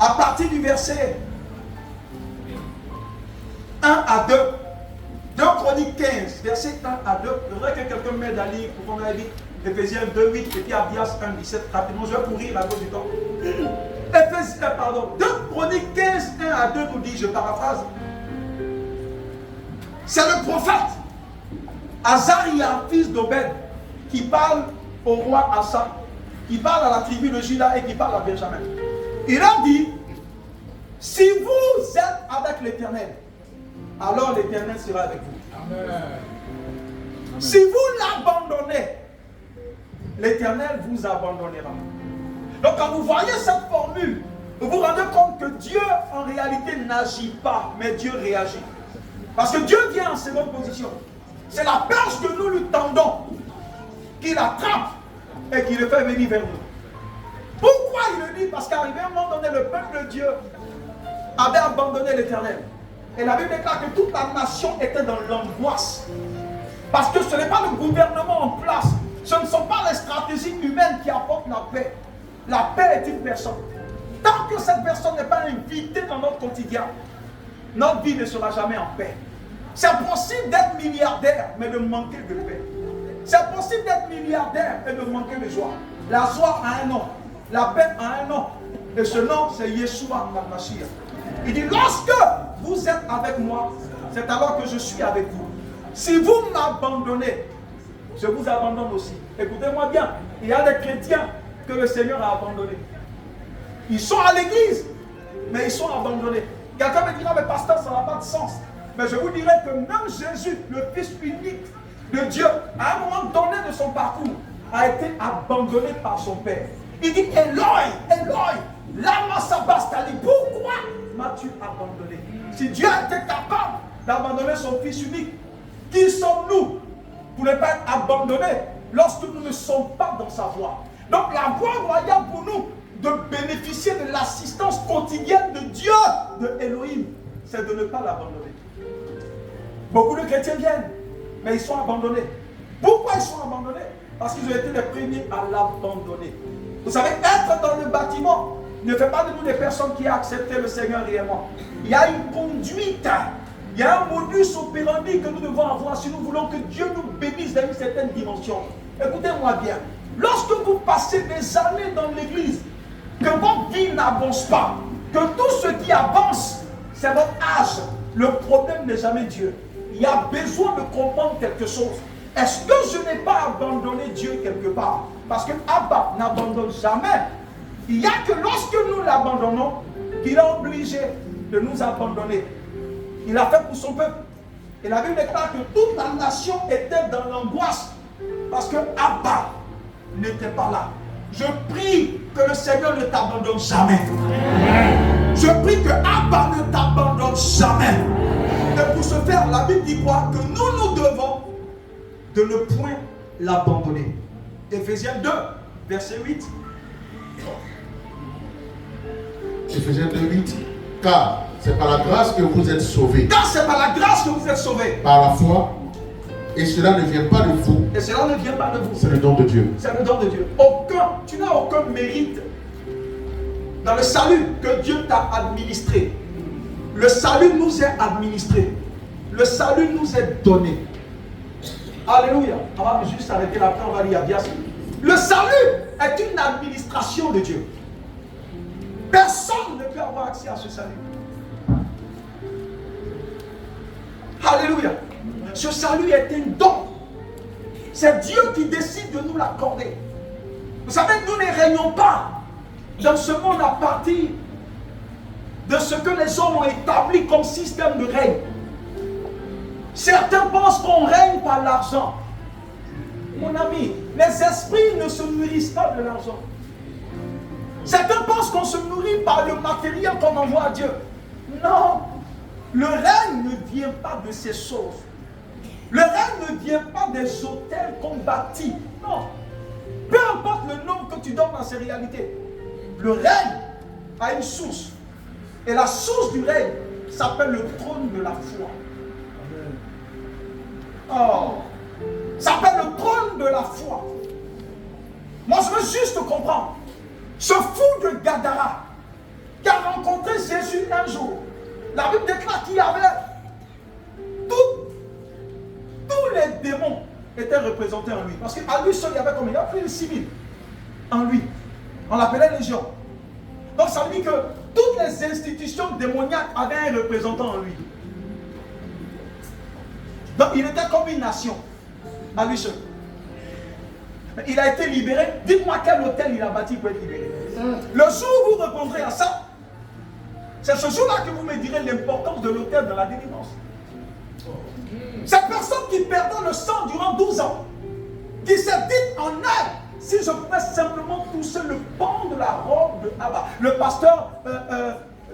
à partir du verset 1 à 2. 2 Chroniques 15, verset 1 à 2. Je voudrais que quelqu'un m'aide à lire pour qu'on aille vite. Éphésiens 2, 8 et puis Abdias 1, 17. Rapidement, je vais courir à cause du temps. 2 Chroniques 15, 1 à 2 nous dit, je paraphrase. C'est le prophète Azaria, fils d'Obed, qui parle au roi Asa, qui parle à la tribu de Juda et qui parle à Benjamin. Il a dit, si vous êtes avec l'Éternel, alors l'Éternel sera avec vous. Amen. Si vous l'abandonnez, l'Éternel vous abandonnera. Donc quand vous voyez cette formule, vous vous rendez compte que Dieu en réalité n'agit pas, mais Dieu réagit. Parce que Dieu vient en seconde position. C'est la perche que nous lui tendons, qu'il attrape et qu'il le fait venir vers nous. Pourquoi il le dit? Parce qu'arrivé à un moment donné, le peuple de Dieu avait abandonné l'Éternel. Et la Bible déclare que toute la nation était dans l'angoisse. Parce que ce n'est pas le gouvernement en place. Ce ne sont pas les stratégies humaines qui apportent la paix. La paix est une personne. Tant que cette personne n'est pas invitée dans notre quotidien, notre vie ne sera jamais en paix. C'est possible d'être milliardaire, mais de manquer de paix. C'est possible d'être milliardaire et de manquer de joie. La joie a un nom. La paix a un nom. Et ce nom, c'est Yeshua HaMashiach. Il dit, lorsque vous êtes avec moi, c'est alors que je suis avec vous. Si vous m'abandonnez, je vous abandonne aussi. Écoutez-moi bien, il y a des chrétiens que le Seigneur a abandonnés. Ils sont à l'église, mais ils sont abandonnés. Quelqu'un me dira, mais pasteur, ça n'a pas de sens. Mais je vous dirais que même Jésus, le Fils unique de Dieu, à un moment donné de son parcours, a été abandonné par son Père. Il dit, Eloi, Eloi, lama sabachthani, pourquoi m'as-tu abandonné? Si Dieu était capable d'abandonner son Fils unique, qui sommes-nous pour ne pas être abandonnés lorsque nous ne sommes pas dans sa voie? Donc la voie royale pour nous, de bénéficier de l'assistance quotidienne de Dieu, de Elohim, c'est de ne pas l'abandonner. Beaucoup de chrétiens viennent, mais ils sont abandonnés. Pourquoi ils sont abandonnés? Parce qu'ils ont été les premiers à l'abandonner. Vous savez, être dans le bâtiment ne fait pas de nous des personnes qui ont accepté le Seigneur réellement. Il y a une conduite, il y a un modus operandi que nous devons avoir si nous voulons que Dieu nous bénisse dans une certaine dimension. Écoutez-moi bien, lorsque vous passez des années dans l'église, que votre vie n'avance pas, que tout ce qui avance, c'est votre âge, le problème n'est jamais Dieu. Il y a besoin de comprendre quelque chose. Est-ce que je n'ai pas abandonné Dieu quelque part? Parce que Abba n'abandonne jamais. Il n'y a que lorsque nous l'abandonnons qu'il est obligé de nous abandonner. Il l'a fait pour son peuple. Et la Bible déclare que toute la nation était dans l'angoisse parce que Abba n'était pas là. Je prie que le Seigneur ne t'abandonne jamais. Je prie que Abba ne t'abandonne jamais. Et pour ce faire, la Bible dit quoi? Que nous devons de ne point l'abandonner. Éphésiens 2, verset 8. Éphésiens 2, 8. Car c'est par la grâce que vous êtes sauvés. Car c'est par la grâce que vous êtes sauvés. Par la foi. Et cela ne vient pas de vous. Et cela ne vient pas de vous. C'est le don de Dieu. C'est le don de Dieu. Tu n'as aucun mérite dans le salut que Dieu t'a administré. Le salut nous est administré. Le salut nous est donné. Alléluia. On va juste arrêter là, après on va lire Abdias. Le salut est une administration de Dieu. Personne ne peut avoir accès à ce salut. Alléluia. Ce salut est un don. C'est Dieu qui décide de nous l'accorder. Vous savez, nous ne régnons pas dans ce monde à partir de ce que les hommes ont établi comme système de règne. Certains pensent qu'on règne par l'argent. Mon ami, les esprits ne se nourrissent pas de l'argent. Certains pensent qu'on se nourrit par le matériel qu'on envoie à Dieu. Non, le règne ne vient pas de ces choses. Le règne ne vient pas des hôtels qu'on bâtit. Non. Peu importe le nom que tu donnes dans ces réalités. Le règne a une source. Et la source du règne s'appelle le trône de la foi. Oh. Ça s'appelle le trône de la foi. Moi je veux juste comprendre. Ce fou de Gadara, 40 Jésus un jour, la Bible déclare qu'il y avait tous les démons étaient représentés en lui. Parce qu'à lui seul, il y avait combien? Il y avait plus de 6 000 en lui. On l'appelait Légion. Donc ça veut dire que toutes les institutions démoniaques avaient un représentant en lui. Donc il était comme une nation, à lui seul. Mais il a été libéré. Dites-moi quel hôtel il a bâti pour être libéré. Le jour où vous répondrez à ça, c'est ce jour-là que vous me direz l'importance de l'hôtel de la délivrance. Cette personne qui perdait le sang durant 12 ans, qui s'est dit en elle, si je pouvais simplement toucher le pan de la robe de Abba. Le pasteur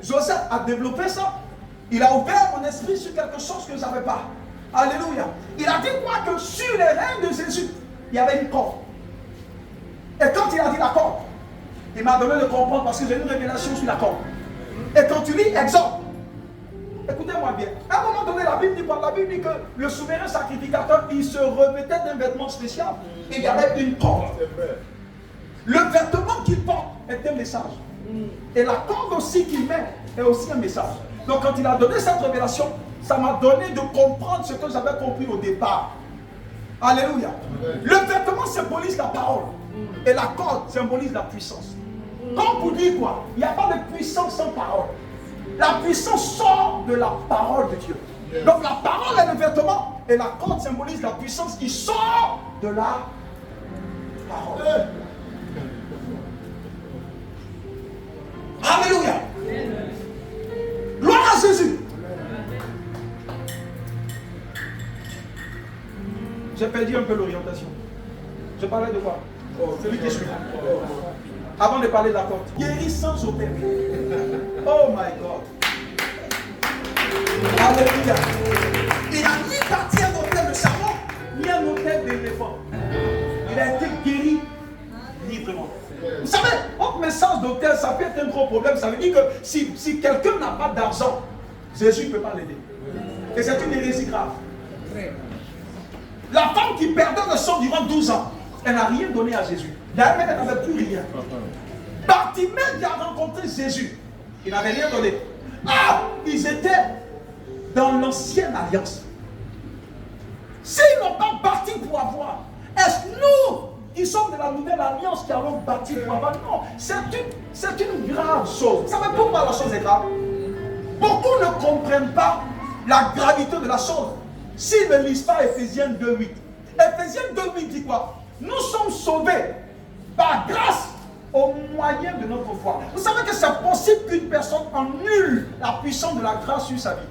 Joseph a développé ça. Il a ouvert mon esprit sur quelque chose que je ne savais pas. Alléluia. Il a dit quoi? Que sur les reins de Jésus, il y avait une corde. Et quand il a dit la corde, il m'a donné de comprendre parce que j'ai une révélation sur la corde. Et quand tu lis Exode, écoutez-moi bien. À un moment donné, la Bible dit quoi? La Bible dit que le souverain sacrificateur, il se revêtait d'un vêtement spécial. Et il y avait une corde. Le vêtement qu'il porte est un message. Et la corde aussi qu'il met est aussi un message. Donc quand il a donné cette révélation, ça m'a donné de comprendre ce que j'avais compris au départ. Alléluia. Le vêtement symbolise la parole. Et la corde symbolise la puissance. Comme vous dites quoi? Il n'y a pas de puissance sans parole. La puissance sort de la parole de Dieu. Donc la parole est le vêtement et la corde symbolise la puissance qui sort de la parole. Alléluia. Gloire à Jésus. J'ai perdu un peu l'orientation. Je parlais de quoi? Celui qui suit. Avant de parler de la corde. Guéri sans opérer. Oh my God. Alléluia. Il n'a ni parti un hôtel de chameau, ni un hôtel d'éléphant. Il a été guéri librement. Vous savez, votre message d'hôtel, ça peut être un gros problème. Ça veut dire que si quelqu'un n'a pas d'argent, Jésus ne peut pas l'aider. Et c'est une hérésie grave. La femme qui perdait le sang durant 12 ans, elle n'a rien donné à Jésus. D'ailleurs, elle n'avait plus rien. Bartimée qui a rencontré Jésus, il n'avait rien donné. Ah, ils étaient dans l'ancienne alliance. S'ils n'ont pas bâti pour avoir, est-ce nous qui sommes de la nouvelle alliance qui allons bâtir pour avoir? Non, c'est une grave chose. Vous savez pourquoi la chose est grave? Beaucoup ne comprennent pas la gravité de la chose. S'ils ne lisent pas Ephésiens 2.8. Ephésiens 2.8 dit quoi? Nous sommes sauvés par grâce au moyen de notre foi. Vous savez que c'est possible qu'une personne annule la puissance de la grâce sur sa vie.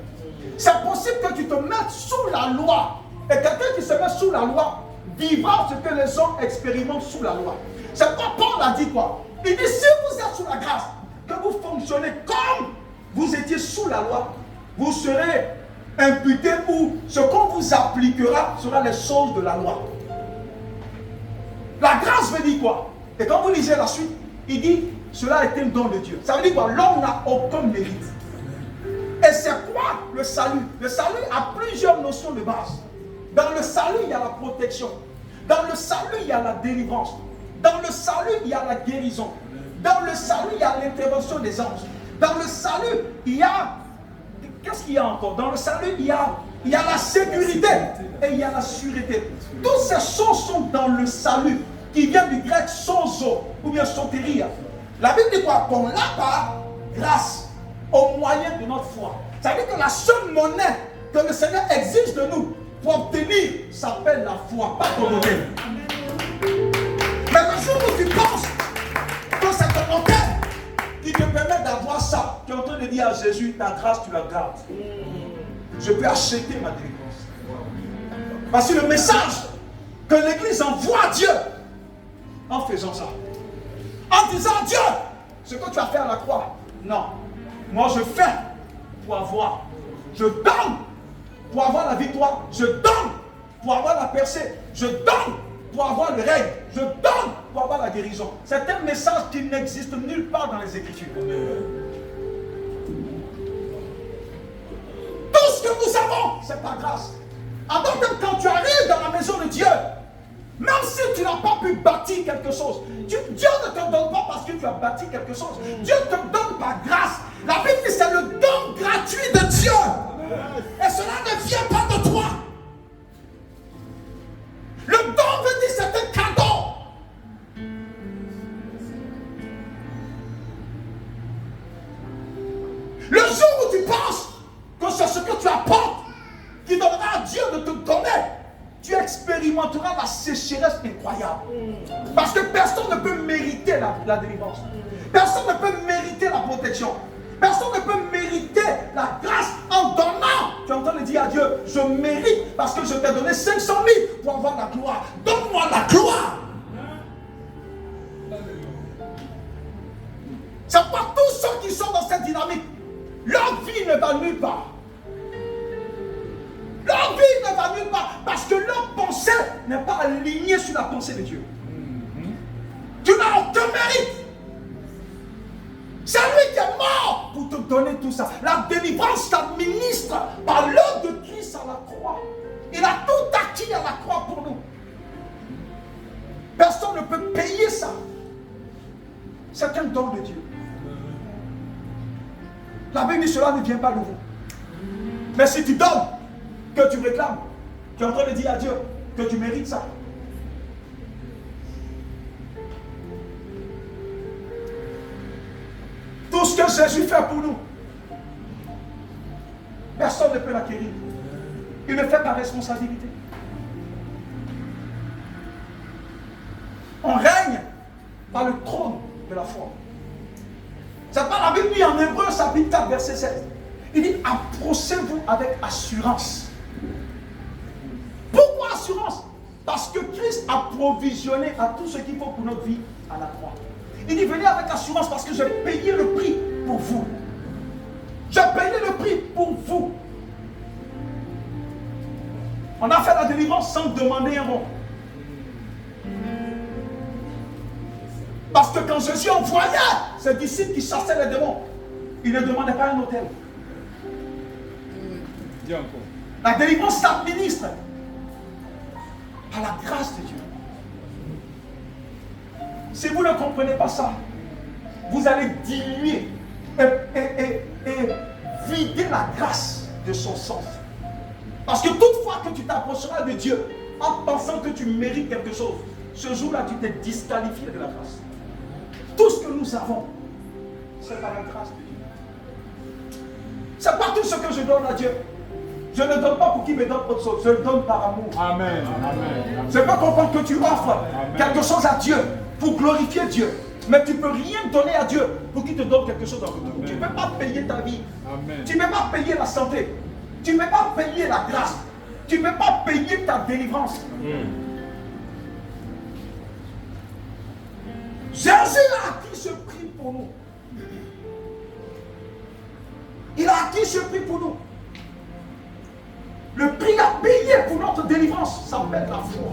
C'est possible que tu te mettes sous la loi. Et quelqu'un qui se met sous la loi vivra ce que les hommes expérimentent sous la loi. C'est quoi Paul a dit quoi? Il dit si vous êtes sous la grâce, que vous fonctionnez comme vous étiez sous la loi, vous serez imputés ou ce qu'on vous appliquera sera les choses de la loi. La grâce veut dire quoi? Et quand vous lisez la suite, il dit cela est un don de Dieu. Ça veut dire quoi? L'homme n'a aucun mérite. Et c'est quoi le salut? Le salut a plusieurs notions de base. Dans le salut, il y a la protection. Dans le salut, il y a la délivrance. Dans le salut, il y a la guérison. Dans le salut, il y a l'intervention des anges. Dans le salut, il y a... Qu'est-ce qu'il y a encore? Dans le salut, il y a la sécurité et il y a la sûreté. Toutes ces choses sont dans le salut, qui vient du grec sozo ou bien soteria. La Bible dit quoi? Qu'on l'a par grâce, au moyen de notre foi. Ça veut dire que la seule monnaie que le Seigneur exige de nous pour obtenir s'appelle la foi, pas ton hôtel. Mais le jour où tu penses que c'est ton hôtel qui te permet d'avoir ça, tu es en train de dire à Jésus, ta grâce tu la gardes. Je peux acheter ma délivrance. Parce que le message que l'Église envoie à Dieu en faisant ça, en disant à Dieu ce que tu as fait à la croix, non, moi je fais pour avoir, je donne pour avoir la victoire, je donne pour avoir la percée, je donne pour avoir le règne, je donne pour avoir la guérison. C'est un message qui n'existe nulle part dans les Écritures. Tout ce que nous avons, c'est par grâce. Alors même quand tu arrives dans la maison de Dieu, même si tu n'as pas pu bâtir quelque chose, Dieu ne te donne pas parce que tu as bâti quelque chose. Dieu te donne par grâce. La Bible dit c'est le Le jour où tu penses que c'est ce que tu apportes qui donnera à Dieu de te donner, tu expérimenteras la sécheresse incroyable. Parce que personne ne peut mériter la délivrance. Personne ne peut mériter la protection. Personne ne peut mériter la grâce en donnant. Tu es en train de dire à Dieu, je mérite parce que je t'ai donné 500 000 pour avoir la gloire. Donne-moi la gloire. C'est pour tous ceux qui sont dans cette dynamique. Leur vie ne va nulle part. Leur vie ne va nulle part parce que leur pensée n'est pas alignée sur la pensée de Dieu. Tu n'as aucun mérite. C'est lui qui est mort pour te donner tout ça. La délivrance s'administre par l'œuvre de Christ à la croix. Il a tout acquis à la croix pour nous. Personne ne peut payer ça. C'est un don de Dieu. La Bible dit cela ne vient pas de vous. Mais si tu donnes, que tu réclames, tu es en train de dire à Dieu que tu mérites ça. Tout ce que Jésus fait pour nous, personne ne peut l'acquérir. Il le fait par responsabilité. On règne par le trône de la foi. C'est pas la Bible dit en Hébreu, chapitre 4, verset 16. Il dit, approchez-vous avec assurance. Pourquoi assurance? Parce que Christ a provisionné à tout ce qu'il faut pour notre vie à la croix. Il dit, venez avec assurance parce que j'ai payé le prix pour vous. J'ai payé le prix pour vous. On a fait la délivrance sans demander un rond. Parce que quand Jésus envoyait ses disciples qui chassaient les démons, il ne demandait pas un hôtel. La délivrance s'administre à la grâce de Dieu. Si vous ne comprenez pas ça, vous allez diluer et vider la grâce de son sens. Parce que toutefois que tu t'approcheras de Dieu en pensant que tu mérites quelque chose, ce jour-là tu t'es disqualifié de la grâce. Tout ce que nous avons, c'est par la grâce de Dieu. C'est pas tout ce que je donne à Dieu. Je ne donne pas pour qu'il me donne autre chose. Je le donne par amour. Amen. Amen. Je peux comprendre que tu offres quelque chose à Dieu pour glorifier Dieu. Mais tu ne peux rien donner à Dieu pour qu'il te donne quelque chose en retour. Tu ne peux pas payer ta vie. Amen. Tu ne peux pas payer la santé. Tu ne peux pas payer la grâce. Tu ne peux pas payer ta délivrance. Jésus a acquis ce prix pour nous. Il a acquis ce prix pour nous. Le prix à payer pour notre délivrance s'appelle la foi.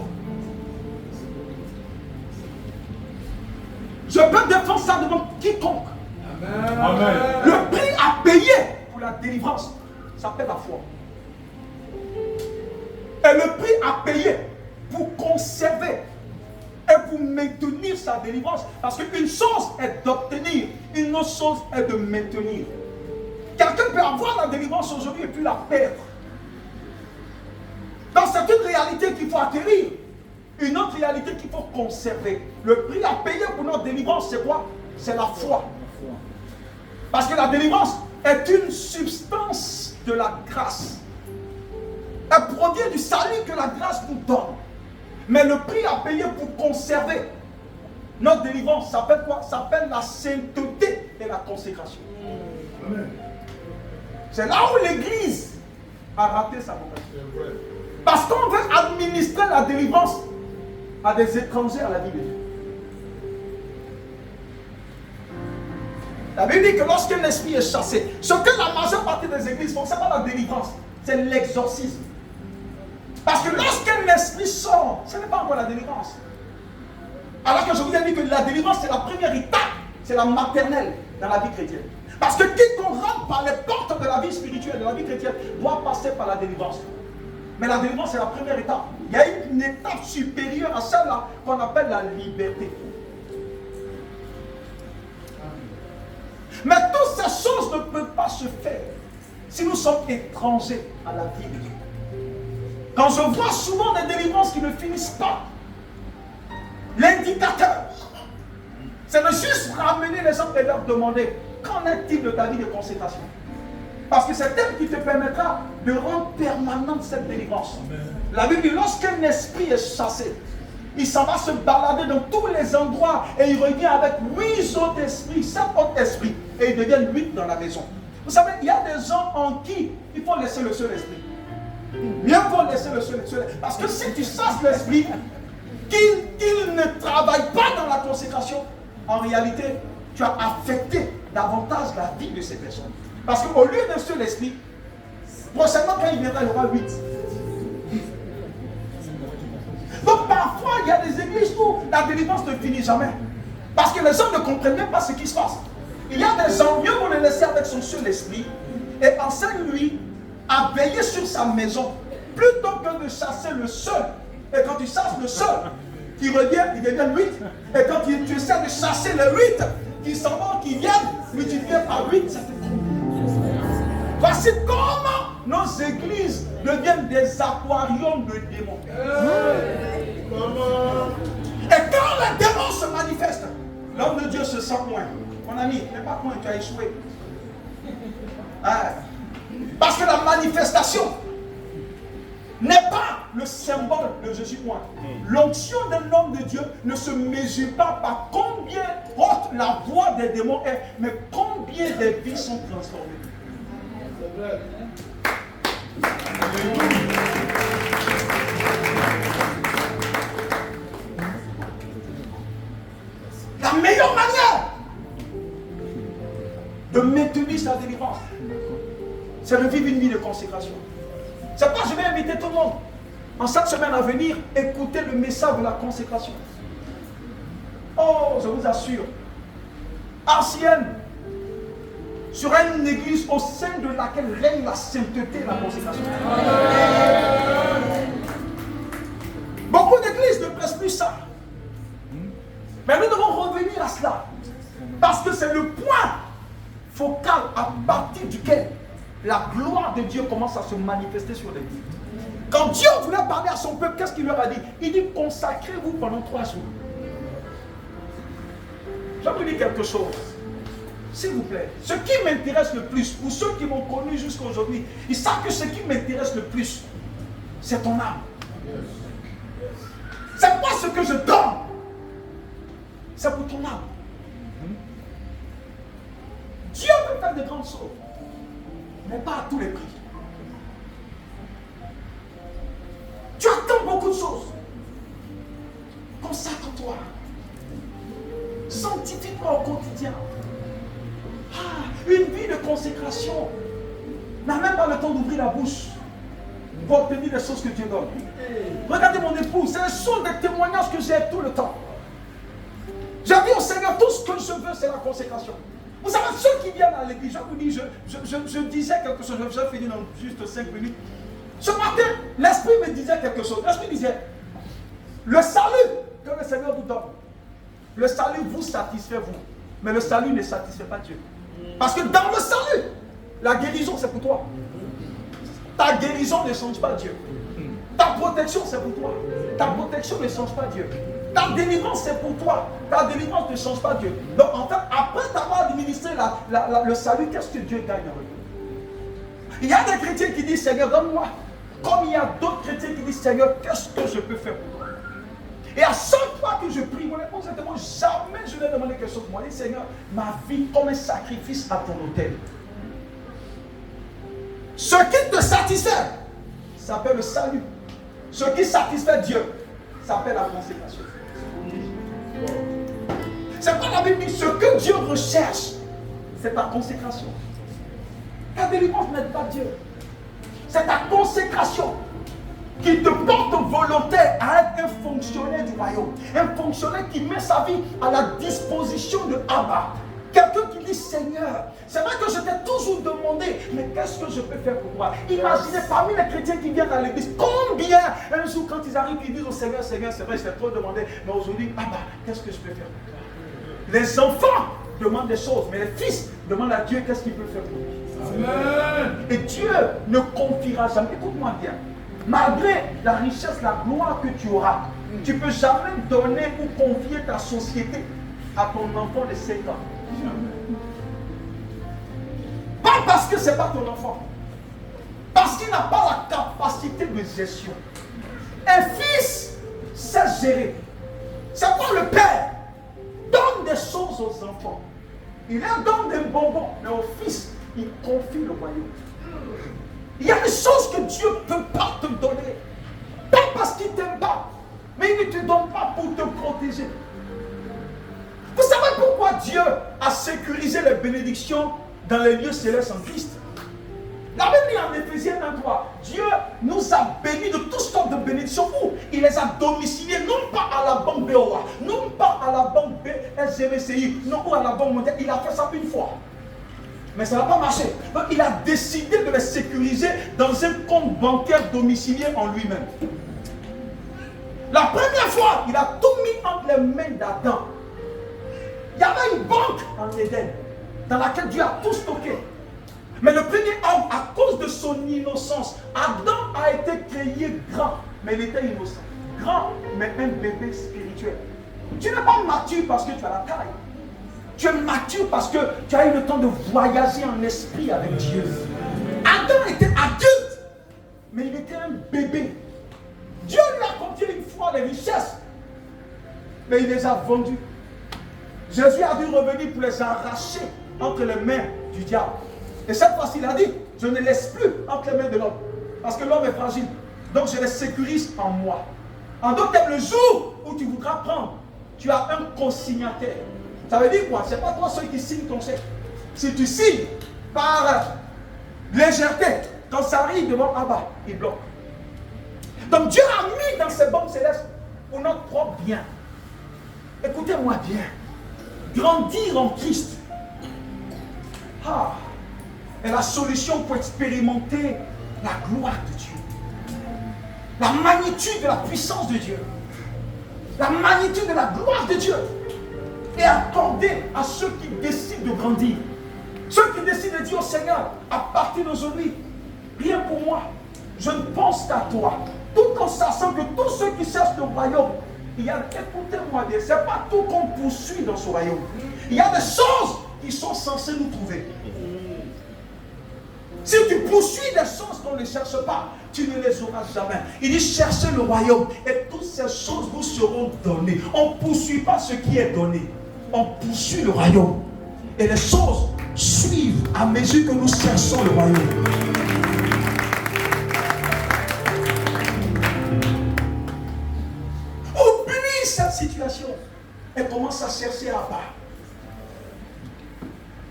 Je peux défendre ça devant quiconque. Amen. Le prix à payer pour la délivrance s'appelle la foi. Et le prix à payer pour conserver et pour maintenir sa délivrance. Parce qu'une chose est d'obtenir, une autre chose est de maintenir. Quelqu'un peut avoir la délivrance aujourd'hui et puis la perdre. Donc c'est une réalité qu'il faut acquérir. Une autre réalité qu'il faut conserver. Le prix à payer pour notre délivrance, c'est quoi? C'est la foi. Parce que la délivrance est une substance de la grâce. Elle provient du salut que la grâce nous donne. Mais le prix à payer pour conserver notre délivrance s'appelle quoi? Ça s'appelle la sainteté et la consécration. Amen. C'est là où l'Église a raté sa vocation. Parce qu'on veut administrer la délivrance à des étrangers à la vie de Dieu. La Bible dit que lorsqu'un esprit est chassé, ce que la majeure partie des églises font, ce n'est pas la délivrance, c'est l'exorcisme. Parce que lorsqu'un esprit sort, ce n'est pas encore la délivrance. Alors que je vous ai dit que la délivrance, c'est la première étape, c'est la maternelle dans la vie chrétienne. Parce que quiconque rentre par les portes de la vie spirituelle, de la vie chrétienne, doit passer par la délivrance. Mais la délivrance, c'est la première étape. Il y a une étape supérieure à celle-là qu'on appelle la liberté. Mais toutes ces choses ne peuvent pas se faire si nous sommes étrangers à la vie de Dieu. Quand je vois souvent des délivrances qui ne finissent pas, l'indicateur, c'est de juste ramener les gens et leur demander: qu'en est-il de ta vie de consécration? Parce que c'est elle qui te permettra de rendre permanente cette délivrance. La Bible dit, lorsqu'un esprit est chassé, il s'en va se balader dans tous les endroits et il revient avec 8 autres esprits, 7 autres esprits, et ils deviennent 8 dans la maison. Vous savez, il y a des gens en qui il faut laisser le seul esprit. Mieux vaut laisser le seul esprit. Parce que si tu chasses l'esprit, qu'il ne travaille pas dans la consécration, en réalité, tu as affecté davantage la vie de ces personnes. Parce qu'au lieu d'un seul esprit, prochainement quand il viendra, il y aura 8. Donc parfois, il y a des églises où la délivrance ne finit jamais. Parce que les gens ne comprennent même pas ce qui se passe. Il y a des gens, mieux vaut le laisser avec son seul esprit et enseigne-lui à veiller sur sa maison plutôt que de chasser le seul. Et quand tu chasses le seul, qui revient, il devient 8. Et quand tu essaies de chasser le 8, qui s'en vont, qui viennent, multiplié par 8, ça fait combien? Voici comment nos églises deviennent des aquariums de démons. Et quand les démons se manifestent, l'homme de Dieu se sent moins. Mon ami, n'est pas point, tu as échoué. Parce que la manifestation n'est pas le symbole de Jésus point. L'onction d'un homme de Dieu ne se mesure pas par combien haute la voix des démons est, mais combien des vies sont transformées. La meilleure manière de maintenir sa délivrance, c'est de vivre une vie de consécration. C'est pourquoi je vais inviter tout le monde, en cette semaine à venir, écouter le message de la consécration. Oh, je vous assure, ancienne, sur une église au sein de laquelle règne la sainteté et la consécration. Beaucoup d'églises ne pressent plus ça. Mais nous devons revenir à cela. Parce que c'est le point focal à partir duquel la gloire de Dieu commence à se manifester sur les vies. Quand Dieu voulait parler à son peuple, qu'est-ce qu'il leur a dit? Il dit, consacrez-vous pendant 3 jours. Je vais vous dire quelque chose. S'il vous plaît, ce qui m'intéresse le plus, pour ceux qui m'ont connu jusqu'à aujourd'hui, ils savent que ce qui m'intéresse le plus, c'est ton âme. C'est pas ce que je donne. C'est pour ton âme. Dieu peut faire de grandes choses, mais pas à tous les prix. Tu attends beaucoup de choses. Consacre-toi. Sanctifie-toi au quotidien. Une vie de consécration n'a même pas le temps d'ouvrir la bouche pour obtenir les choses que Dieu donne. Regardez mon épouse, c'est les choses, des témoignages que j'ai tout le temps. J'ai dit au Seigneur, tout ce que je veux, c'est la consécration. Vous savez, ceux qui viennent à l'église, je vous dis, je disais quelque chose, je vais finir dans juste 5 minutes. Ce matin, l'Esprit me disait quelque chose. L'Esprit disait, le salut que le Seigneur vous donne, le salut vous satisfait vous, mais le salut ne satisfait pas Dieu. Parce que dans le salut, la guérison c'est pour toi. Ta guérison ne change pas Dieu. Ta protection c'est pour toi. Ta protection ne change pas Dieu. Ta délivrance c'est pour toi. Ta délivrance ne change pas Dieu. Donc en fait, après t'avoir administré le salut, qu'est-ce que Dieu gagne avec toi? Il y a des chrétiens qui disent Seigneur, donne-moi. Comme il y a d'autres chrétiens qui disent Seigneur, qu'est-ce que je peux faire pour toi? Et à chaque fois que je prie, mon réponse est moi, jamais je vais demander quelque chose. Moi, je dis Seigneur, ma vie comme un sacrifice à ton autel. Ce qui te satisfait s'appelle le salut. Ce qui satisfait Dieu s'appelle la consécration. C'est quoi la Bible dit? Ce que Dieu recherche, c'est ta consécration. Ta délivrance n'aide pas Dieu. C'est ta consécration qui te porte volontaire à être un fonctionnaire du royaume. Un fonctionnaire qui met sa vie à la disposition de Abba. Quelqu'un qui dit Seigneur, c'est vrai que je t'ai toujours demandé, mais qu'est-ce que je peux faire pour toi? Imaginez parmi les chrétiens qui viennent à l'église, combien un jour quand ils arrivent, ils disent au Seigneur, Seigneur, c'est vrai, je t'ai trop demandé, mais aujourd'hui, Abba, qu'est-ce que je peux faire pour toi? Les enfants demandent des choses, mais les fils demandent à Dieu qu'est-ce qu'il peut faire pour lui. Amen. Et Dieu ne confiera jamais, écoute-moi bien, malgré la richesse, la gloire que tu auras, tu ne peux jamais donner ou confier ta société à ton enfant de 7 ans. Parce que ce n'est pas ton enfant. Parce qu'il n'a pas la capacité de gestion. Un fils sait gérer. C'est quoi le père donne des choses aux enfants. Il leur donne des bonbons, mais au fils, il confie le royaume. Il y a des choses que Dieu ne peut pas te donner. Pas parce qu'il ne t'aime pas, mais il ne te donne pas pour te protéger. Vous savez pourquoi Dieu a sécurisé les bénédictions dans les lieux célestes en Christ? La Bible dit en Éphésiens 1:3, Dieu nous a bénis de toutes sortes de bénédictions où il les a domiciliés, non pas à la banque BOA, non pas à la banque BSGBCI, non pas à la banque mondiale. Il a fait ça une fois. Mais ça n'a pas marché. Donc il a décidé de les sécuriser dans un compte bancaire domicilié en lui-même. La première fois, il a tout mis entre les mains d'Adam. Il y avait une banque en Éden dans laquelle Dieu a tout stocké. Mais le premier homme, à cause de son innocence, Adam a été créé grand, mais il était innocent. Grand, mais un bébé spirituel. Tu n'es pas mature parce que tu as la taille. Tu es mature parce que tu as eu le temps de voyager en esprit avec Dieu. Adam était adulte, mais il était un bébé. Dieu lui a confié une fois les richesses, mais il les a vendues. Jésus a dû revenir pour les arracher entre les mains du diable. Et cette fois-ci, il a dit, je ne laisse plus entre les mains de l'homme. Parce que l'homme est fragile. Donc je les sécurise en moi. En d'autres termes, le jour où tu voudras prendre, tu as un consignataire. Ça veut dire quoi? Ce n'est pas toi celui qui signe ton chèque. Si tu signes par légèreté, quand ça arrive devant Abba, il bloque. Donc Dieu a mis dans ses banques célestes pour notre propre bien. Écoutez-moi bien. Grandir en Christ est la solution pour expérimenter la gloire de Dieu. La magnitude de la puissance de Dieu. La magnitude de la gloire de Dieu est accordée à ceux qui décident de grandir. Ceux qui décident de dire au Seigneur, à partir d'aujourd'hui, rien pour moi, je ne pense qu'à toi. Tout en sachant que tous ceux qui cherchent le royaume, écoutez-moi bien, ce n'est pas tout qu'on poursuit dans ce royaume. Il y a des choses qui sont censées nous trouver. Si tu poursuis des choses qu'on ne cherche pas, tu ne les auras jamais. Il dit cherchez le royaume et toutes ces choses vous seront données. On ne poursuit pas ce qui est donné. On poursuit le royaume. Et les choses suivent à mesure que nous cherchons le royaume. Oublie cette situation et commence à chercher à bas.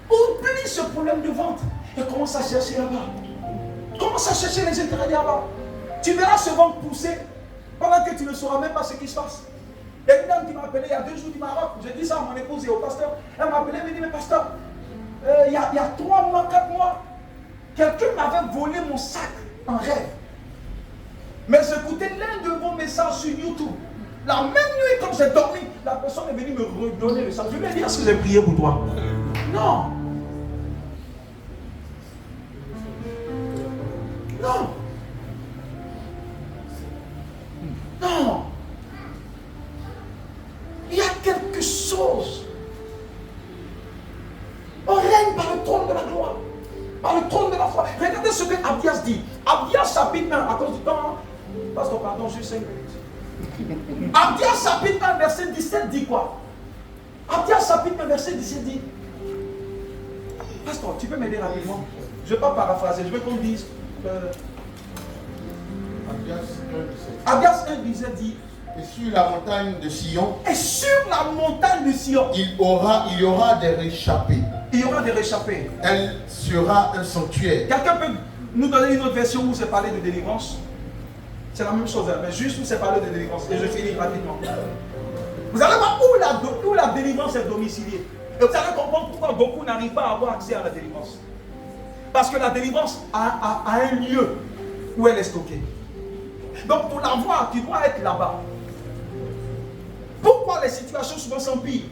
Oublie ce problème de ventre et commence à chercher là-bas. Commence à chercher les intérêts là-bas. Tu verras ce ventre pousser pendant que tu ne sauras même pas ce qui se passe. Il y a une dame qui m'a appelé il y a 2 jours du Maroc. J'ai dit ça à mon épouse et au pasteur. Elle m'a appelé, elle m'a dit, mais pasteur, il y a 3 mois, 4 mois, quelqu'un m'avait volé mon sac en rêve. Mais j'écoutais l'un de vos messages sur YouTube. La même nuit, quand j'ai dormi, la personne est venue me redonner le sac. Je lui ai dit, est-ce que j'ai prié pour toi? Non. Non. Non. Il y a quelque chose. On règne par le trône de la gloire. Par le trône de la foi. Regardez ce que Abdias dit. Abdias chapitre 1, à cause du temps. Pasteur, pardon, juste 5 minutes. Abdias chapitre 1, verset 17 dit quoi? Abdias chapitre 1, verset 17 dit. Pasteur, tu peux m'aider rapidement? Je ne vais pas paraphraser, je veux qu'on dise. Abdias 1, 17 dit. Et sur la montagne de Sion, et sur la montagne de Sion, il y aura des réchappés. Il y aura des réchappés. Elle sera un sanctuaire. Quelqu'un peut nous donner une autre version où c'est parlé de délivrance? C'est la même chose, mais juste où c'est parlé de délivrance. Et je finis rapidement. Vous allez voir où la délivrance est domiciliée. Et vous allez comprendre pourquoi beaucoup n'arrivent pas à avoir accès à la délivrance. Parce que la délivrance a un lieu où elle est stockée. Donc pour l'avoir, tu dois être là-bas. Pourquoi les situations souvent s'empirent?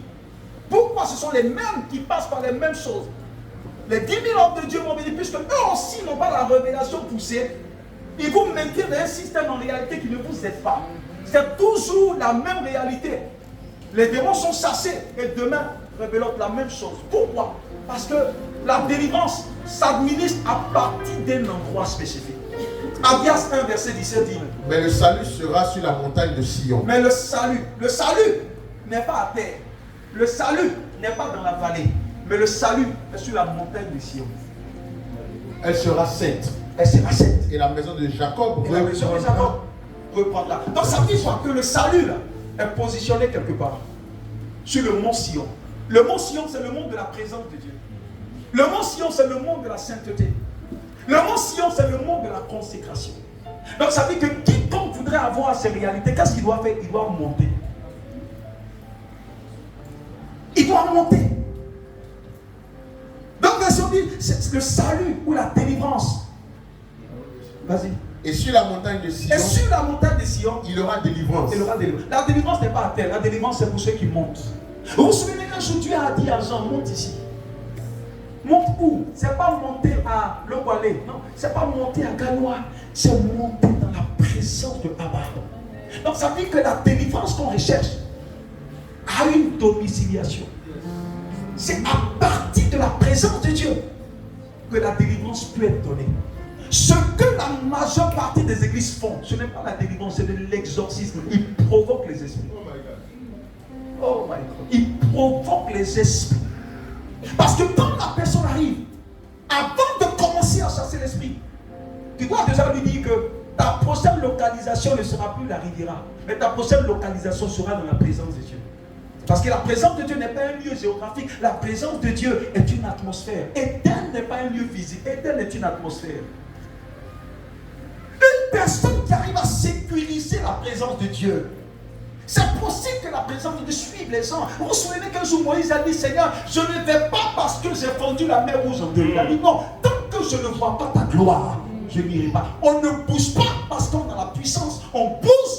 Pourquoi ce sont les mêmes qui passent par les mêmes choses? Les 10 000 hommes de Dieu m'ont dit, puisque eux aussi n'ont pas la révélation poussée, ils vous maintiennent dans un système en réalité qui ne vous aide pas. C'est toujours la même réalité. Les démons sont chassés et demain révèlent la même chose. Pourquoi? Parce que La délivrance s'administre à partir d'un endroit spécifique. Agias 1, verset 17 dit. Mais le salut sera sur la montagne de Sion. Mais le salut n'est pas à terre. Le salut n'est pas dans la vallée. Mais le salut est sur la montagne de Sion. Elle sera sainte. Elle sera sainte. Et la maison de Jacob reprendra. Donc ça veut dire que le salut là, est positionné quelque part. Sur le mont Sion. Le mont Sion, c'est le mont de la présence de Dieu. Le mont Sion, c'est le mont de la sainteté. Le mont Sion, c'est le mont de la consécration. Donc ça veut dire que quiconque voudrait avoir ces réalités, qu'est-ce qu'il doit faire? Il doit monter. Il doit monter. Donc version dit, c'est le salut ou la délivrance. Vas-y. Et sur la montagne de Sion, et sur la montagne de Sion, il aura délivrance. Il aura délivrance. La délivrance n'est pas à terre. La délivrance, c'est pour ceux qui montent. Vous vous souvenez qu'un jour Dieu a dit à Jean, monte ici. Monte où? C'est pas monter à Logualé. Non, c'est pas monter à Galois. C'est monter dans la présence de Abba. Donc ça veut dire que la délivrance qu'on recherche a une domiciliation. C'est à partir de la présence de Dieu que la délivrance peut être donnée. Ce que la majeure partie des églises font, ce n'est pas la délivrance, c'est de l'exorcisme. Ils provoquent les esprits. Oh my God. Ils provoquent les esprits. Parce que quand la personne arrive, avant de commencer à chasser l'esprit, tu dois déjà lui dire que ta prochaine localisation ne sera plus la Riviera, mais ta prochaine localisation sera dans la présence de Dieu. Parce que la présence de Dieu n'est pas un lieu géographique. La présence de Dieu est une atmosphère. Éternel n'est pas un lieu physique. Éternel est une atmosphère. Une personne qui arrive à sécuriser la présence de Dieu, c'est possible que la présence de Dieu suive les gens. Vous vous souvenez qu'un jour Moïse a dit, Seigneur, je ne vais pas parce que j'ai fendu la mer rouge en deux. Il a dit non, tant que je ne vois pas ta gloire, je n'irai pas. On ne bouge pas parce qu'on a la puissance. On bouge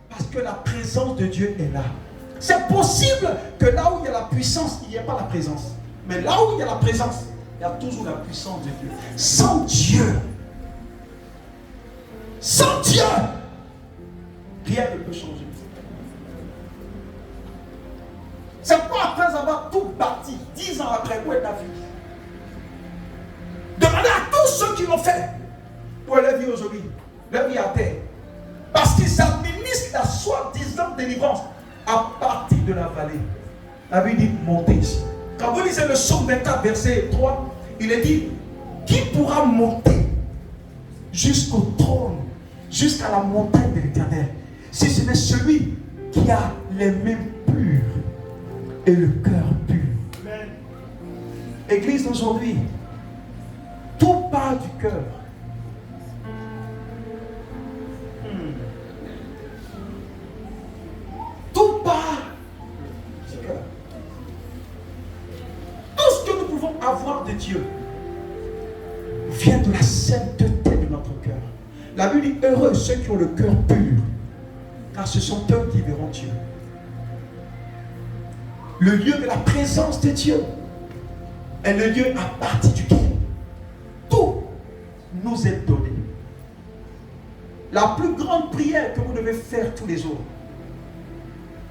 parce que la présence de Dieu est là. C'est possible que là où il y a la puissance, il n'y ait pas la présence. Mais là où il y a la présence, il y a toujours la puissance de Dieu. Sans Dieu, rien ne peut changer. C'est pas après avoir tout bâti, 10 ans après, où est ta vie? Demandez à tous ceux qui l'ont fait pour leur vie aujourd'hui, leur vie à terre. Parce qu'ils administrent la soi-disant délivrance à partir de la vallée. La Bible dit montez ici. Quand vous lisez le psaume 24, verset 3, il est dit, qui pourra monter jusqu'au trône, jusqu'à la montagne de l'Éternel, si ce n'est celui qui a les mains pures et le cœur pur. Amen. Église d'aujourd'hui, tout part du cœur. Tout part du cœur. Tout ce que nous pouvons avoir de Dieu vient de la sainteté de notre cœur. La Bible dit, heureux ceux qui ont le cœur pur, car ce sont eux qui verront Dieu. Le lieu de la présence de Dieu est le lieu à partir duquel tout nous est donné. La plus grande prière que vous devez faire tous les jours,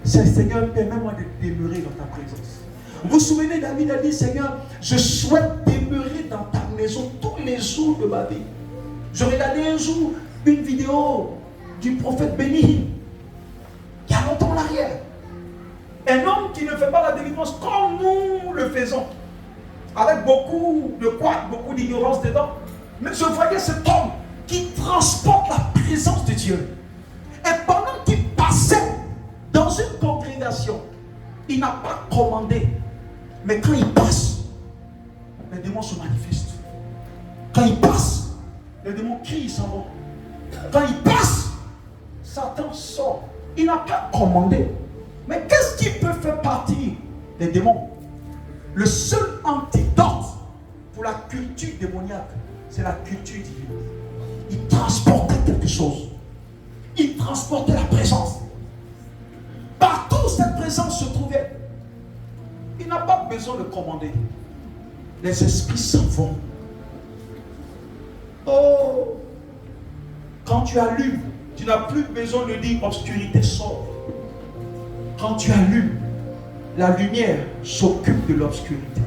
c'est Seigneur, permets-moi de demeurer dans ta présence. Vous vous souvenez, David a dit, Seigneur, je souhaite demeurer dans ta maison tous les jours de ma vie. Je regardais un jour une vidéo du prophète Béni, il y a longtemps en arrière. Un homme qui ne fait pas la délivrance comme nous le faisons, avec beaucoup de quoi, beaucoup d'ignorance dedans. Mais je voyais cet homme qui transporte la présence de Dieu. Et pendant qu'il passait dans une congrégation, il n'a pas commandé. Mais quand il passe, les démons se manifestent. Quand il passe, les démons crient, ils s'en vont. Quand il passe, Satan sort. Il n'a pas commandé. Mais qu'est-ce qui peut faire partie des démons? Le seul antidote pour la culture démoniaque, c'est la culture divine. Il transportait quelque chose. Il transportait la présence. Partout où cette présence se trouvait, il n'a pas besoin de commander. Les esprits s'en vont. Oh! Quand tu allumes, tu n'as plus besoin de dire obscurité sort. Quand tu allumes, la lumière s'occupe de l'obscurité.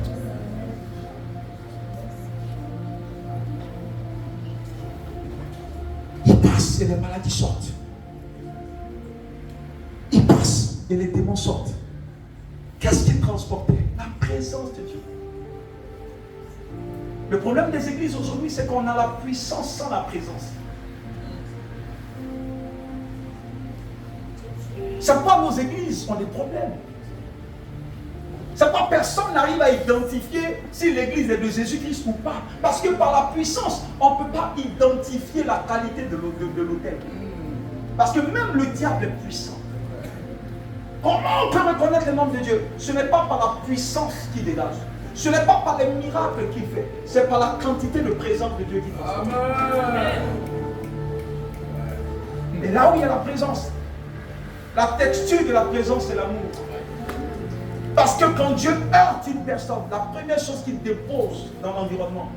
passe et les maladies sortent. Il passe et les démons sortent. Qu'est-ce qu'il transportait? La présence de Dieu. Le problème des églises aujourd'hui, c'est qu'on a la puissance sans la présence. C'est pas nos églises ont des problèmes. C'est pas personne n'arrive à identifier si l'église est de Jésus-Christ ou pas. Parce que par la puissance, on ne peut pas identifier la qualité de l'autel. Parce que même le diable est puissant. Comment on peut reconnaître le nom de Dieu? Ce n'est pas par la puissance qu'il dégage. Ce n'est pas par les miracles qu'il fait. C'est par la quantité de présence de Dieu qui fait. Et là où il y a la présence, la texture de la présence, c'est l'amour. Parce que quand Dieu heurte une personne, la première chose qu'il dépose dans l'environnement,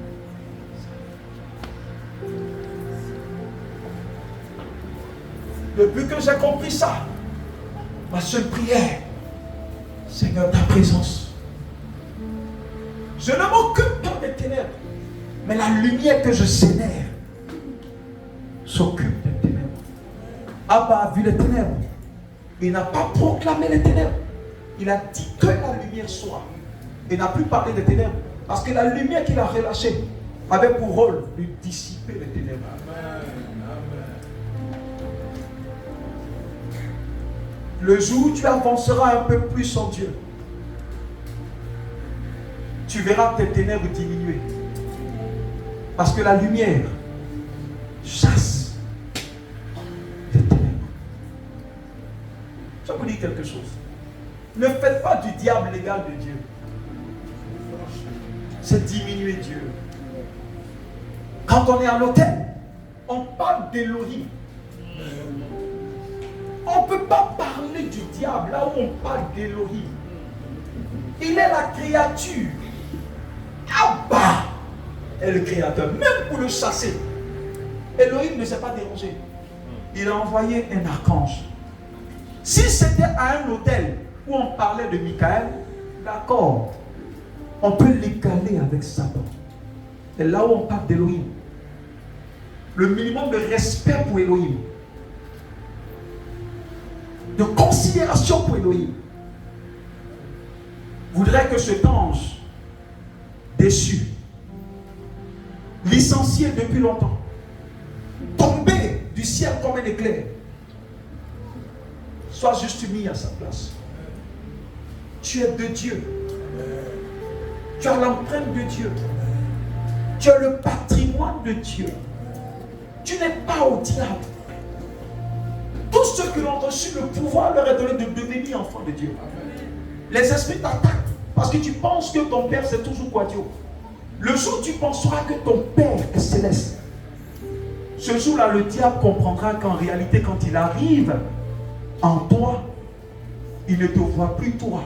depuis que j'ai compris ça, ma seule prière, Seigneur, ta présence. Je ne m'occupe pas des ténèbres, mais la lumière que je génère s'occupe des ténèbres. Abba a vu les ténèbres. Il n'a pas proclamé les ténèbres. Il a dit que la lumière soit. Il n'a plus parlé des ténèbres. Parce que la lumière qu'il a relâchée avait pour rôle de dissiper les ténèbres. Le jour où tu avanceras un peu plus en Dieu, tu verras tes ténèbres diminuer. Parce que la lumière chasse les ténèbres. Je vais vous dire quelque chose. Ne faites pas du diable l'égal de Dieu. C'est diminuer Dieu. Quand on est à l'autel, on parle d'Élohim. On ne peut pas parler du diable là où on parle d'Élohim. Il est la créature. Abba est le créateur. Même pour le chasser, Élohim ne s'est pas dérangé. Il a envoyé un archange. Si c'était à un hôtel où on parlait de Michael, d'accord, on peut l'égaler avec Satan. Et là où on parle d'Élohim, le minimum de respect pour Élohim, de considération pour Élohim, voudrait que cet ange déçu, licencié depuis longtemps, tombé du ciel comme un éclair, soit juste mis à sa place. Tu es de Dieu. Tu as l'empreinte de Dieu. Tu as le patrimoine de Dieu. Tu n'es pas au diable. Tous ceux qui ont reçu le pouvoir leur est donné de devenir enfants de Dieu. Les esprits t'attaquent parce que tu penses que ton Père c'est toujours quoi Dieu. Le jour où tu penseras que ton Père est céleste, ce jour-là le diable comprendra qu'en réalité quand il arrive en toi, il ne te voit plus toi,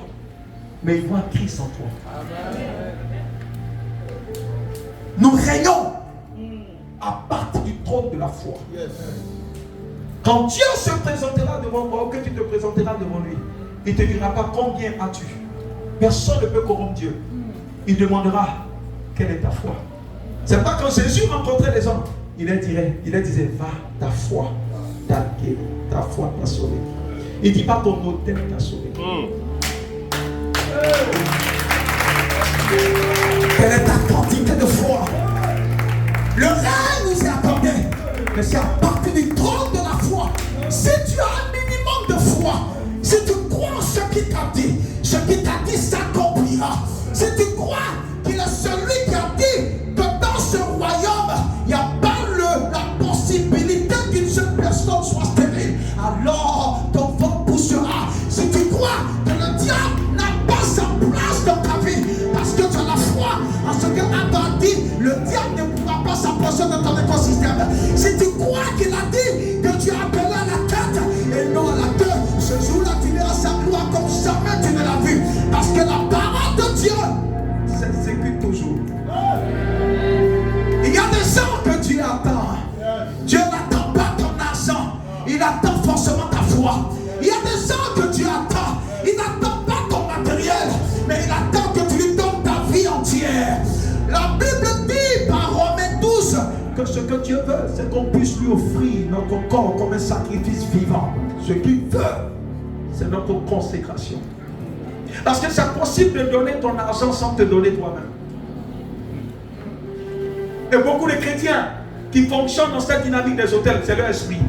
mais il voit Christ en toi. Amen. Nous régnons à partir du trône de la foi. Yes. Quand Dieu se présentera devant toi, ou que tu te présenteras devant lui, il ne te dira pas combien as-tu. Personne ne peut corrompre Dieu. Il demandera quelle est ta foi. C'est pas quand Jésus rencontrait les hommes, il leur disait va, ta foi t'a guéri, ta foi t'a sauvé. Il ne dit pas ton autel t'a sauvé. Quelle est ta quantité de foi? Le règne nous est accordé, mais c'est à partir du trône de la foi. Si tu as un minimum de foi, si tu crois en ce qu'il t'a dit s'accomplira. Si tu crois qu'il est celui qui a dit que dans ce royaume, il n'y a pas la possibilité qu'une seule personne soit stérile, alors ton ventre poussera. Si tu crois que le diable n'a pas sa place dans ta vie, parce que tu as la foi en ce que Abba dit, le diable ne pourra pas s'approcher de ton écosystème. Si tu crois qu'il a dit que tu as appelé à la tête et non à la queue, ce jour-là tu verras sa gloire comme jamais tu ne l'as vu. Parce que la parole de Dieu s'exécute toujours. ce que Dieu veut, c'est qu'on puisse lui offrir notre corps comme un sacrifice vivant. Ce qu'il veut, c'est notre consécration. Parce que c'est possible de donner ton argent sans te donner toi-même. Et beaucoup de chrétiens qui fonctionnent dans cette dynamique des hôtels, c'est leur esprit.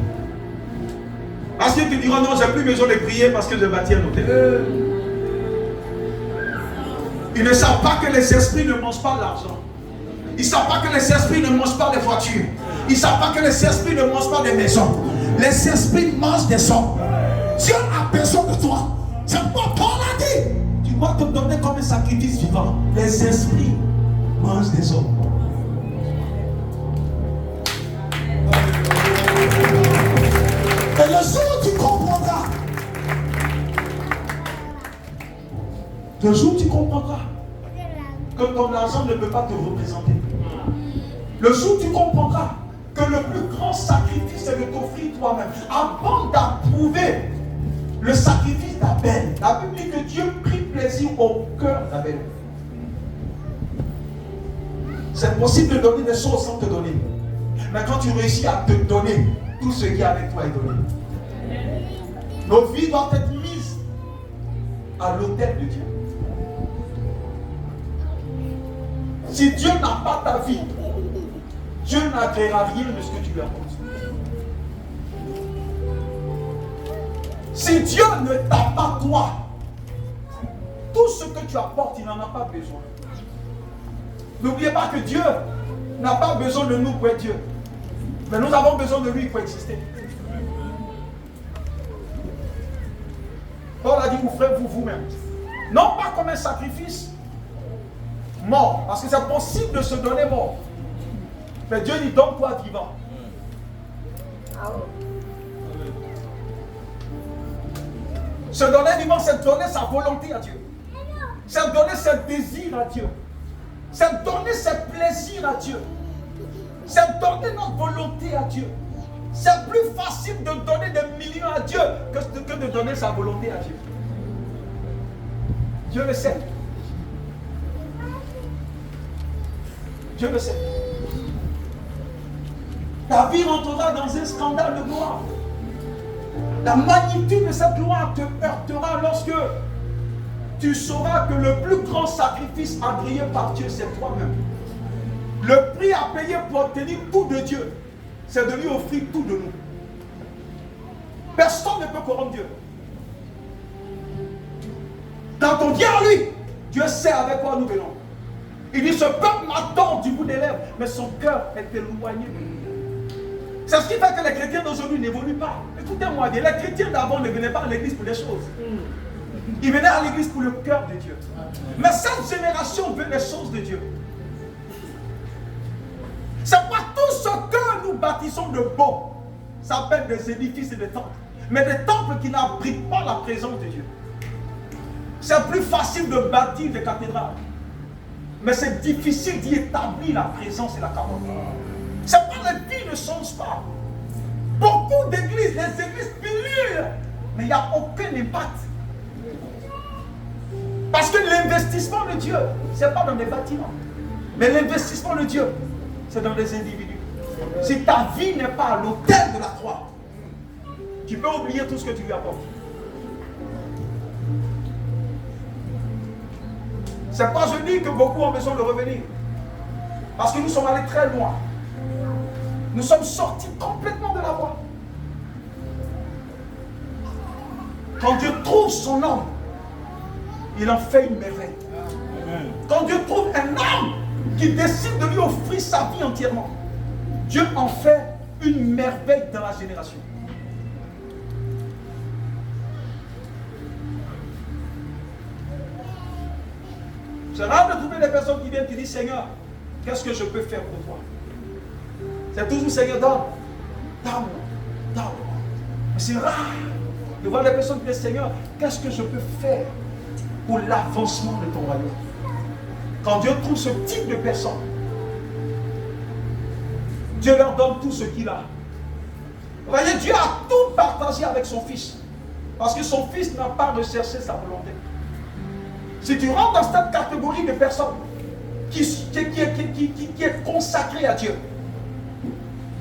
Parce qu'ils te diront non, j'ai plus besoin de prier parce que je bâtis un hôtel. Ils ne savent pas que les esprits ne mangent pas l'argent. Ils ne savent pas que les esprits ne mangent pas des voitures. Ils ne savent pas que les esprits ne mangent pas des maisons. Les esprits mangent des hommes. Dieu a besoin de toi. C'est pourquoi Paul a dit, tu dois te donner comme un sacrifice vivant. Les esprits mangent des hommes. Et le jour où tu comprendras, que ton argent ne peut pas te représenter. Le jour où tu comprendras que le plus grand sacrifice est de t'offrir toi-même. Avant d'approuver le sacrifice d'Abel, la Bible dit que Dieu prit plaisir au cœur d'Abel. C'est possible de donner des choses sans te donner. Mais quand tu réussis à te donner, tout ce qui est avec toi est donné. Nos vies doivent être mises à l'autel de Dieu. Si Dieu n'a pas ta vie, Dieu n'agréera rien de ce que tu lui apportes. Si Dieu ne t'a pas toi, tout ce que tu apportes, il n'en a pas besoin. N'oubliez pas que Dieu n'a pas besoin de nous pour être Dieu. Mais nous avons besoin de lui pour exister. Paul a dit, offrez-vous vous-même. Non pas comme un sacrifice mort, parce que c'est possible de se donner mort. Mais Dieu dit, donne-toi vivant. Se donner vivant, c'est donner sa volonté à Dieu. C'est donner ses désirs à Dieu. C'est donner ses plaisirs à Dieu. C'est donner notre volonté à Dieu. C'est plus facile de donner des millions à Dieu que de donner sa volonté à Dieu. Dieu le sait. Dieu le sait. Ta vie rentrera dans un scandale de gloire. La magnitude de cette gloire te heurtera lorsque tu sauras que le plus grand sacrifice agréé par Dieu, c'est toi-même. Le prix à payer pour obtenir tout de Dieu, c'est de lui offrir tout de nous. Personne ne peut corrompre Dieu. Quand on vient à lui, Dieu sait avec quoi nous venons. Il dit, ce peuple m'adore du bout des lèvres, mais son cœur est éloigné de nous. C'est ce qui fait que les chrétiens d'aujourd'hui n'évoluent pas. Écoutez-moi bien, les chrétiens d'avant ne venaient pas à l'église pour des choses. Ils venaient à l'église pour le cœur de Dieu. Mais cette génération veut les choses de Dieu. C'est pas tout ce que nous bâtissons de beau. Ça s'appelle des édifices et des temples. Mais des temples qui n'abritent pas la présence de Dieu. C'est plus facile de bâtir des cathédrales. Mais c'est difficile d'y établir la présence et la parole. C'est pas les vies ne changent pas. Beaucoup d'églises, les églises pilulent, mais il n'y a aucun impact. Parce que l'investissement de Dieu, ce n'est pas dans des bâtiments. Mais l'investissement de Dieu, c'est dans des individus. Si ta vie n'est pas à l'autel de la croix, tu peux oublier tout ce que tu lui apportes. C'est pas je dis que beaucoup ont besoin de revenir. Parce que nous sommes allés très loin. Nous sommes sortis complètement de la voie. Quand Dieu trouve son homme, il en fait une merveille. Quand Dieu trouve un homme qui décide de lui offrir sa vie entièrement, Dieu en fait une merveille dans la génération. C'est rare de trouver des personnes qui viennent qui disent, Seigneur, qu'est-ce que je peux faire pour toi? C'est toujours, Seigneur, donne-moi. Mais c'est rare de voir des personnes qui disent, Seigneur, qu'est-ce que je peux faire pour l'avancement de ton royaume? Quand Dieu trouve ce type de personnes, Dieu leur donne tout ce qu'il a. Vous voyez, Dieu a tout partagé avec son Fils. Parce que son Fils n'a pas recherché sa volonté. Si tu rentres dans cette catégorie de personnes qui est consacrée à Dieu,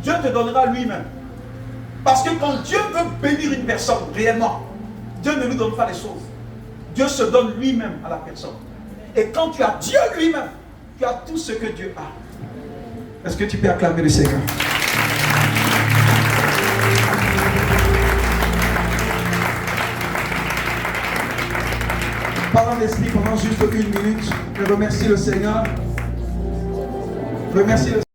Dieu te donnera lui-même. Parce que quand Dieu veut bénir une personne réellement, Dieu ne lui donne pas les choses. Dieu se donne lui-même à la personne. Et quand tu as Dieu lui-même, tu as tout ce que Dieu a. Est-ce que tu peux acclamer le Seigneur? Parlant d'esprit pendant juste une minute, je remercie le Seigneur. Remercie le